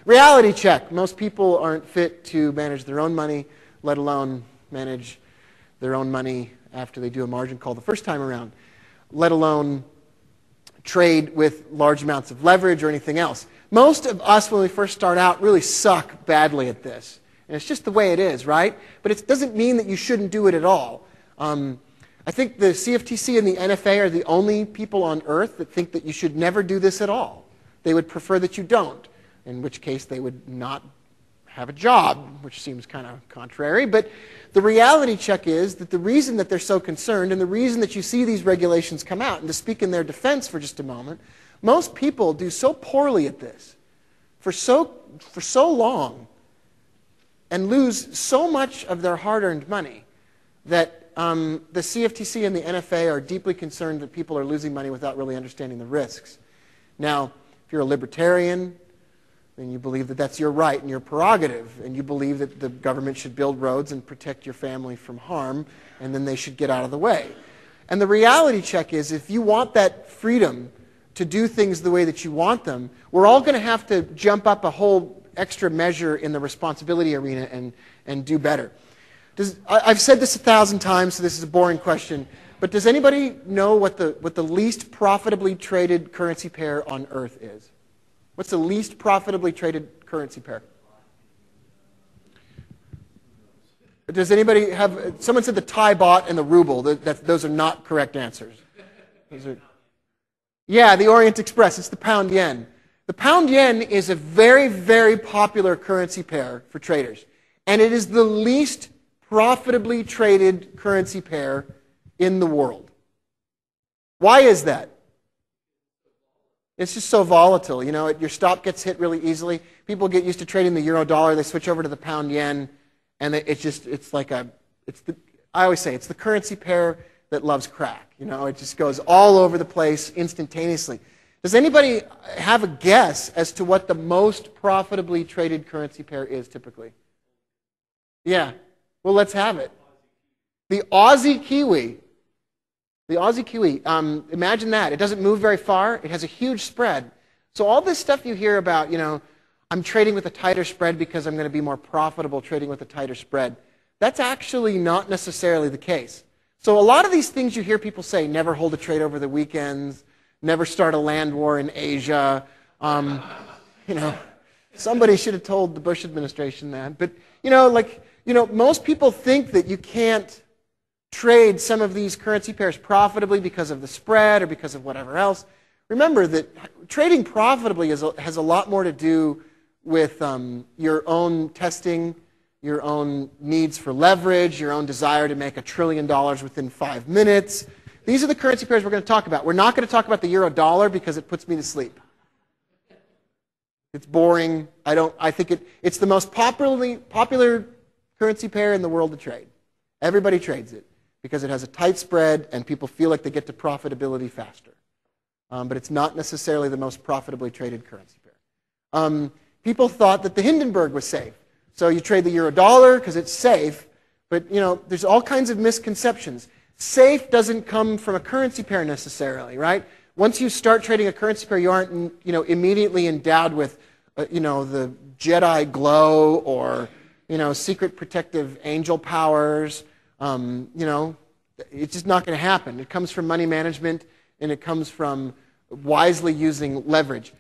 Reality check. Most people aren't fit to manage their own money, let alone manage their own money after they do a margin call the first time around, let alone trade with large amounts of leverage or anything else. Most of us, when we first start out, really suck badly at this. And it's just the way it is, right? But it doesn't mean that you shouldn't do it at all. I think the CFTC and the NFA are the only people on earth that think that you should never do this at all. They would prefer that you don't, in which case they would not have a job, which seems kind of contrary. But the reality check is that the reason that they're so concerned and the reason that you see these regulations come out, and to speak in their defense for just a moment, most people do so poorly at this for so long and lose so much of their hard-earned money that the CFTC and the NFA are deeply concerned that people are losing money without really understanding the risks. Now, if you're a libertarian, then you believe that that's your right and your prerogative, and you believe that the government should build roads and protect your family from harm, and then they should get out of the way. And the reality check is, if you want that freedom to do things the way that you want them, we're all going to have to jump up a whole extra measure in the responsibility arena and do better. I've said this 1,000 times, so this is a boring question, but does anybody know what the least profitably traded currency pair on earth is? What's the least profitably traded currency pair? Does anybody have, someone said the Thai baht and the ruble. Those are not correct answers. Yeah, the Orient Express. It's the pound yen. The pound yen is a very, very popular currency pair for traders. And it is the least profitably traded currency pair in the world. Why is that? It's just so volatile. You know, your stop gets hit really easily. People get used to trading the euro dollar. They switch over to the pound yen. And I always say, it's the currency pair that loves crack. You know, it just goes all over the place instantaneously. Does anybody have a guess as to what the most profitably traded currency pair is typically? Yeah. Well, let's have it. The Aussie Kiwi. The Aussie Kiwi. Imagine that. It doesn't move very far. It has a huge spread. So all this stuff you hear about, you know, I'm trading with a tighter spread because I'm going to be more profitable trading with a tighter spread. That's actually not necessarily the case. So a lot of these things you hear people say, never hold a trade over the weekends, never start a land war in Asia. You know, somebody should have told the Bush administration that. But, most people think that you can't trade some of these currency pairs profitably because of the spread or because of whatever else. Remember that trading profitably has a lot more to do with your own testing, your own needs for leverage, your own desire to make $1 trillion within 5 minutes. These are the currency pairs we're going to talk about. We're not going to talk about the euro dollar because it puts me to sleep. It's boring. I think it's the most popular currency pair in the world to trade. Everybody trades it because it has a tight spread and people feel like they get to profitability faster. But it's not necessarily the most profitably traded currency pair. People thought that the Hindenburg was safe. So you trade the euro dollar because it's safe, but there's all kinds of misconceptions. Safe doesn't come from a currency pair necessarily, right? Once you start trading a currency pair, you aren't immediately endowed with the Jedi glow or secret protective angel powers. It's just not going to happen. It comes from money management and it comes from wisely using leverage.